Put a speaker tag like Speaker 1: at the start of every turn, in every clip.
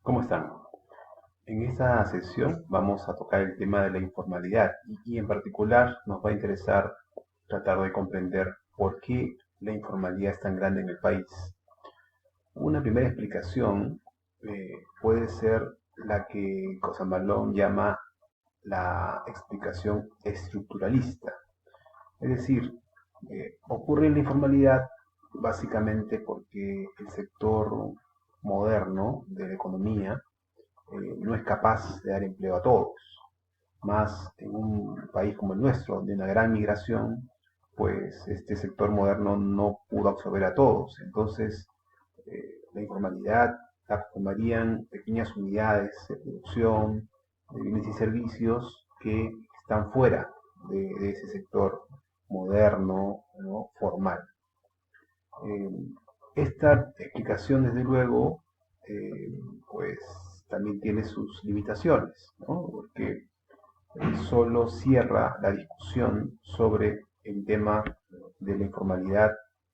Speaker 1: ¿Cómo están? En esta sesión vamos a tocar el tema de la informalidad y en particular nos va a interesar tratar de comprender por qué la informalidad es tan grande en el país. Una primera explicación puede ser la que Cosambalón llama la explicación estructuralista. Es decir, ocurre la informalidad básicamente porque el sector moderno de la economía no es capaz de dar empleo a todos. Más en un país como el nuestro, de una gran migración, pues este sector moderno no pudo absorber a todos. Entonces, la informalidad la conformarían pequeñas unidades de producción de bienes y servicios que están fuera de ese sector moderno, ¿no? Formal. Eh, Esta explicación, desde luego, eh, pues también tiene sus limitaciones, ¿no? Porque solo cierra la discusión sobre el tema de la informalidad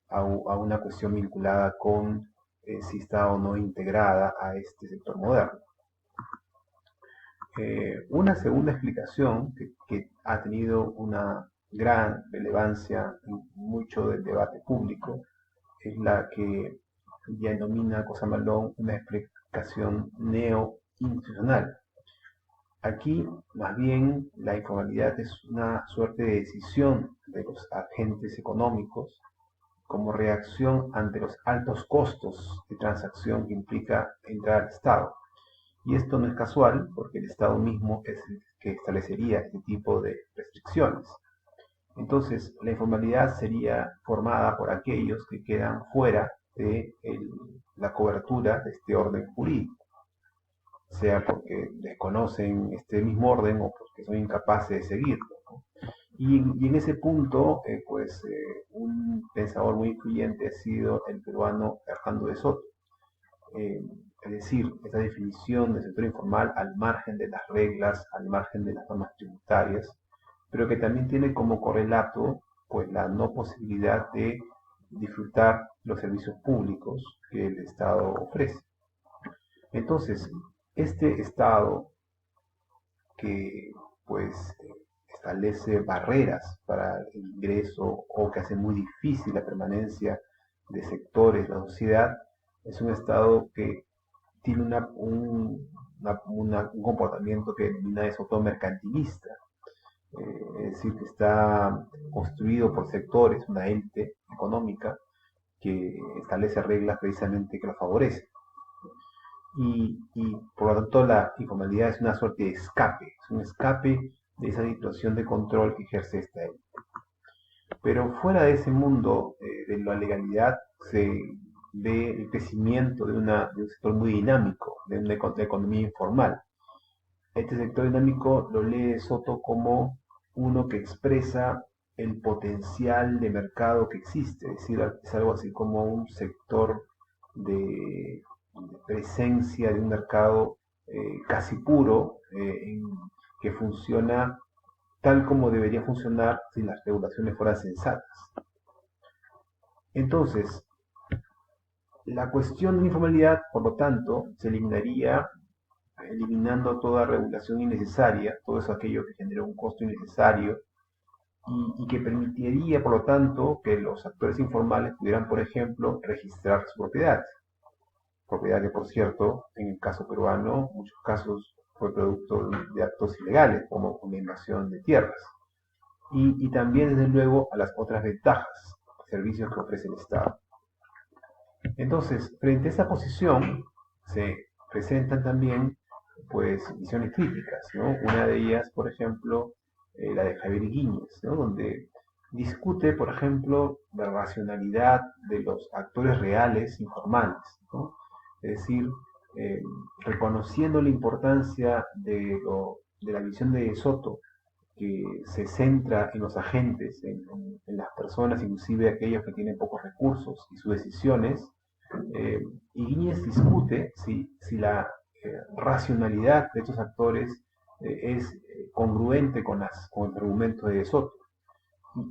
Speaker 1: a una cuestión vinculada con si está o no integrada a este sector moderno. Una segunda explicación que ha tenido una gran relevancia en mucho del debate público es la que denomina Cosamalón una explicación neo-institucional. Aquí, más bien, la informalidad es una suerte de decisión de los agentes económicos como reacción ante los altos costos de transacción que implica entrar al Estado. Y esto no es casual, porque el Estado mismo es el que establecería este tipo de restricciones. Entonces, la informalidad sería formada por aquellos que quedan fuera de la cobertura de este orden jurídico, sea porque desconocen este mismo orden o porque son incapaces de seguirlo, ¿no? Y en ese punto, un pensador muy influyente ha sido el peruano Hernando de Soto. Eh, es decir, esa definición del sector informal al margen de las reglas, al margen de las normas tributarias, pero que también tiene como correlato pues la no posibilidad de disfrutar los servicios públicos que el Estado ofrece. Entonces, este Estado que pues establece barreras para el ingreso o que hace muy difícil la permanencia de sectores de la sociedad, es un Estado que tiene un comportamiento que denomina de Soto mercantilista, es decir, que está construido por sectores, una élite económica que establece reglas precisamente que lo favorecen. Y por lo tanto la informalidad es una suerte de escape, es un escape de esa situación de control que ejerce esta élite. Pero fuera de ese mundo de la legalidad se ve el crecimiento de un sector muy dinámico, de una economía informal. Este sector dinámico lo lee Soto como uno que expresa el potencial de mercado que existe, es decir, es algo así como un sector de, de presencia de un mercado casi puro, que funciona tal como debería funcionar si las regulaciones fueran sensatas. Entonces, la cuestión de informalidad, por lo tanto, se eliminaría eliminando toda regulación innecesaria, todo eso aquello que genera un costo innecesario y que permitiría, por lo tanto, que los actores informales pudieran, por ejemplo, registrar su propiedad. Propiedad que, por cierto, en el caso peruano, en muchos casos fue producto de actos ilegales, como una invasión de tierras. Y también, desde luego, a las otras ventajas, servicios que ofrece el Estado. Entonces, frente a esa posición, se presentan también pues visiones críticas, ¿no? Una de ellas, por ejemplo, la de Javier Guíñez, ¿no? Donde discute, por ejemplo, la racionalidad de los actores reales informales, ¿no? Es decir, eh, reconociendo la importancia de la visión de Soto, que se centra en los agentes, en las personas, inclusive aquellos que tienen pocos recursos y sus decisiones, y Guiñez discute si la racionalidad de estos actores es congruente con el argumento de Soto.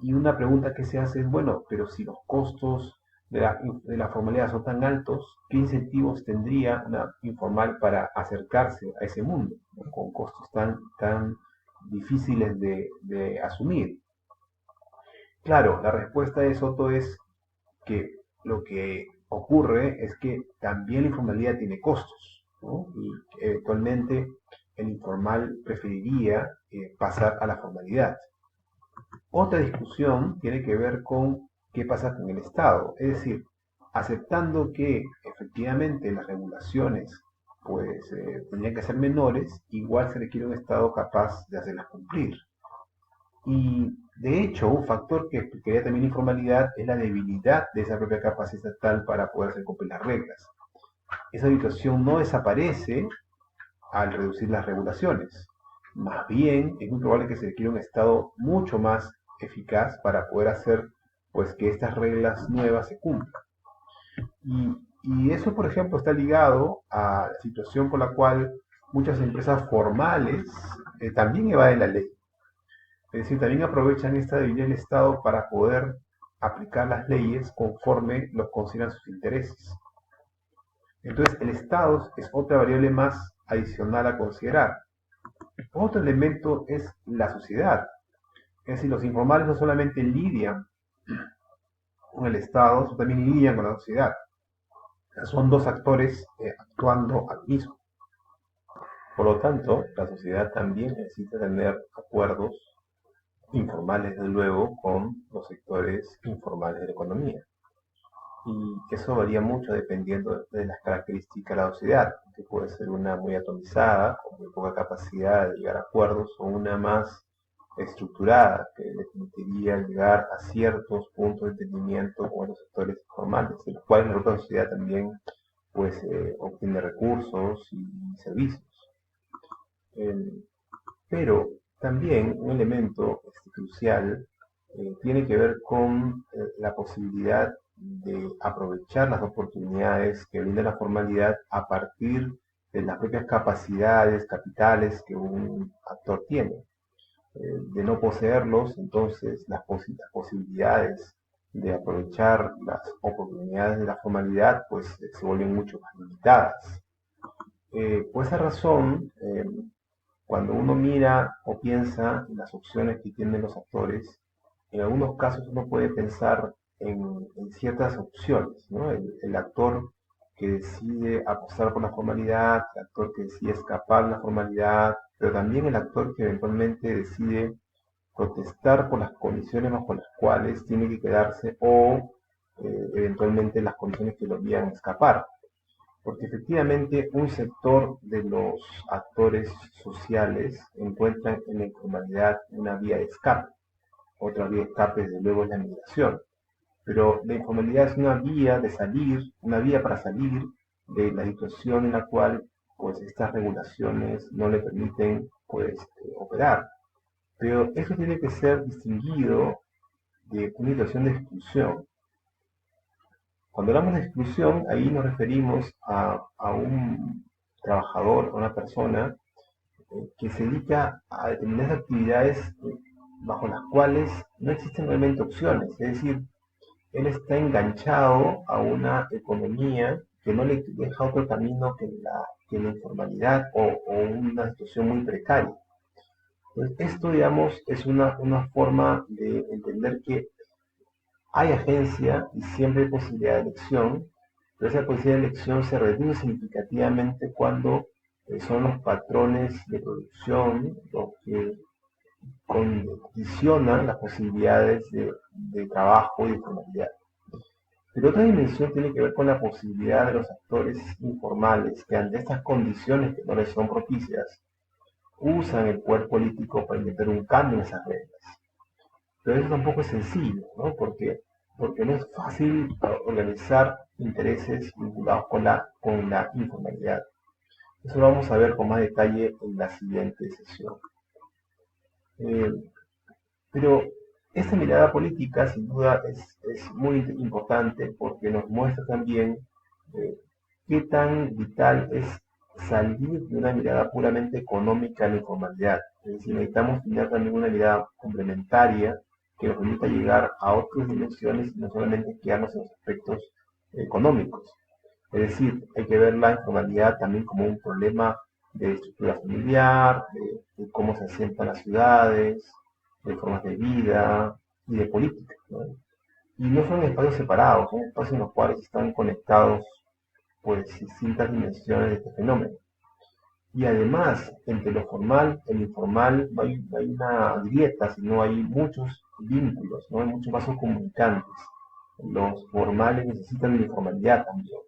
Speaker 1: Y una pregunta que se hace es, bueno, pero si los costos de la formalidad son tan altos, ¿qué incentivos tendría una informal para acercarse a ese mundo, ¿no? Con costos tan difíciles de asumir? Claro, la respuesta de Soto es que lo que ocurre es que también la informalidad tiene costos, ¿no? Y eventualmente el informal preferiría pasar a la formalidad. Otra discusión tiene que ver con qué pasa con el Estado, es decir, aceptando que efectivamente las regulaciones pues tendrían que ser menores, igual se requiere un Estado capaz de hacerlas cumplir. Y de hecho, un factor que explicaría también la informalidad es la debilidad de esa propia capacidad estatal para poder hacer cumplir las reglas. Esa situación no desaparece al reducir las regulaciones. Más bien, es muy probable que se requiera un Estado mucho más eficaz para poder hacer pues que estas reglas nuevas se cumplan. Y eso, por ejemplo, está ligado a la situación por la cual muchas empresas formales también evaden la ley. Es decir, también aprovechan esta debilidad del Estado para poder aplicar las leyes conforme los consideran sus intereses. Entonces, el Estado es otra variable más adicional a considerar. Otro elemento es la sociedad. Es decir, los informales no solamente lidian con el Estado, sino también lidian con la sociedad. Son dos actores actuando al mismo. Por lo tanto, la sociedad también necesita tener acuerdos informales, desde luego, con los sectores informales de la economía. Y eso varía mucho dependiendo de las características de la sociedad, que puede ser una muy atomizada, con muy poca capacidad de llegar a acuerdos, o una más estructurada, que le permitiría llegar a ciertos puntos de entendimiento con los sectores informales, de los cuales la propia sociedad también pues, obtiene recursos y servicios. Eh, pero también un elemento crucial tiene que ver con la posibilidad de aprovechar las oportunidades que brinda la formalidad a partir de las propias capacidades, capitales que un actor tiene. De no poseerlos, entonces las posibilidades de aprovechar las oportunidades de la formalidad pues se vuelven mucho más limitadas. Por esa razón, cuando uno mira o piensa en las opciones que tienen los actores, en algunos casos uno puede pensar en ciertas opciones, ¿no? El actor que decide apostar por la formalidad, el actor que decide escapar de la formalidad, pero también el actor que eventualmente decide protestar por las condiciones bajo las cuales tiene que quedarse o eventualmente las condiciones que lo obligan a escapar. Porque efectivamente un sector de los actores sociales encuentran en la informalidad una vía de escape. Otra vía de escape, desde luego, es la migración. Pero la informalidad es una vía de salir, una vía para salir de la situación en la cual pues estas regulaciones no le permiten pues operar. Pero eso tiene que ser distinguido de una situación de exclusión. Cuando hablamos de exclusión, ahí nos referimos a un trabajador, a una persona que se dedica a determinadas actividades bajo las cuales no existen realmente opciones. Es decir, él está enganchado a una economía que no le deja otro camino que la informalidad o una situación muy precaria. Entonces, esto, digamos, es una forma de entender que hay agencia y siempre hay posibilidad de elección, pero esa posibilidad de elección se reduce significativamente cuando son los patrones de producción los que condicionan las posibilidades de trabajo y de formalidad. Pero otra dimensión tiene que ver con la posibilidad de los actores informales que ante estas condiciones que no les son propicias, usan el poder político para meter un cambio en esas reglas. Pero eso tampoco es sencillo, ¿no? Porque no es fácil organizar intereses vinculados con la informalidad. Eso lo vamos a ver con más detalle en la siguiente sesión. Eh, pero esta mirada política sin duda es muy importante porque nos muestra también eh, qué tan vital es salir de una mirada puramente económica a la informalidad. Es decir, necesitamos tener también una mirada complementaria que nos permita llegar a otras dimensiones y no solamente quedarnos en los aspectos económicos. Es decir, hay que ver la informalidad también como un problema de estructura familiar, de cómo se asientan las ciudades, de formas de vida y de política, ¿no? Y no son espacios separados, son espacios en los cuales están conectados pues distintas dimensiones de este fenómeno. Y además, entre lo formal e lo informal no hay una grieta, sino hay muchos vínculos, ¿no? Hay muchos vasos comunicantes. Los formales necesitan de la informalidad también.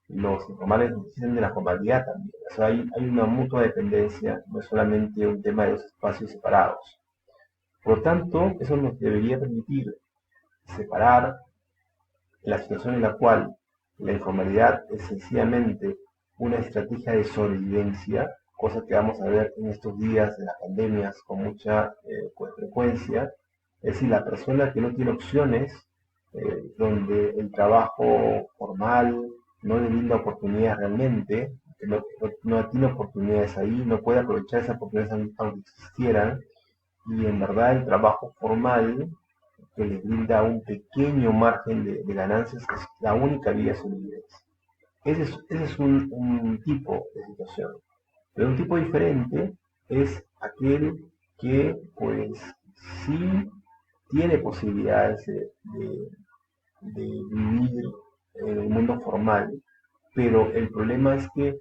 Speaker 1: Los informales necesitan de la formalidad también. O sea, hay una mutua dependencia, no es solamente un tema de dos espacios separados. Por lo tanto, eso nos debería permitir separar la situación en la cual la informalidad es sencillamente una estrategia de sobrevivencia, cosa que vamos a ver en estos días de las pandemias con mucha frecuencia, es decir, la persona que no tiene opciones, donde el trabajo formal no le brinda oportunidades realmente, que no tiene oportunidades ahí, no puede aprovechar esas oportunidades aunque existieran, y en verdad el trabajo formal que les brinda un pequeño margen de ganancias, que es la única vía de sobrevivencia. Ese es un tipo de situación. Pero un tipo diferente es aquel que, pues, sí tiene posibilidades de vivir en el mundo formal, pero el problema es que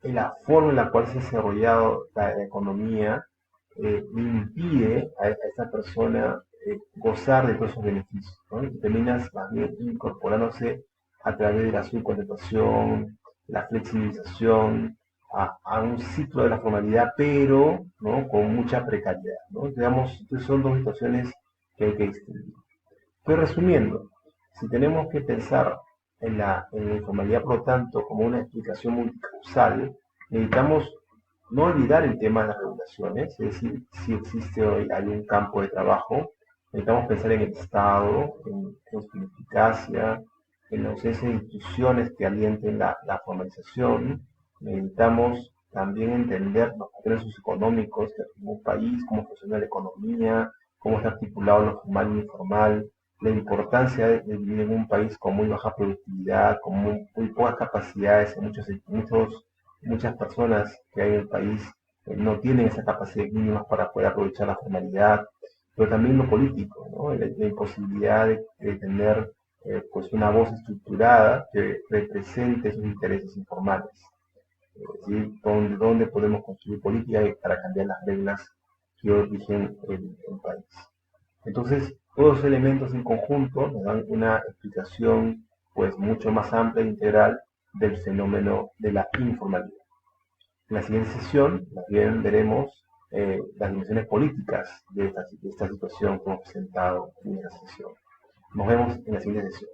Speaker 1: la forma en la cual se ha desarrollado la economía le impide a esa persona gozar de todos esos beneficios, ¿no? Y terminas más bien incorporándose a través de la subcontratación, la flexibilización, un ciclo de la formalidad, pero, ¿no?, con mucha precariedad, ¿no? Digamos, son dos situaciones que hay que distinguir. Pero resumiendo, si tenemos que pensar en la informalidad, por lo tanto, como una explicación multicausal, necesitamos no olvidar el tema de las regulaciones, es decir, si existe hoy hay un campo de trabajo, necesitamos pensar en el Estado, en su eficacia, en la ausencia de instituciones que alienten la formalización. Necesitamos también entender los procesos económicos que tiene un país, cómo funciona la economía, cómo está articulado lo formal y lo informal, la importancia de vivir en un país con muy baja productividad, con muy pocas capacidades, muchas personas que hay en el país no tienen esa capacidad mínima para poder aprovechar la formalidad, pero también lo político, ¿no? La imposibilidad de tener pues una voz estructurada que represente esos intereses informales. ¿Sí? ¿Dónde podemos construir política para cambiar las reglas que hoy rigen el país? Entonces, todos los elementos en conjunto nos dan una explicación pues mucho más amplia e integral del fenómeno de la informalidad. En la siguiente sesión, más bien veremos las dimensiones políticas de esta situación que hemos presentado en esta sesión. Nos vemos en la siguiente sesión.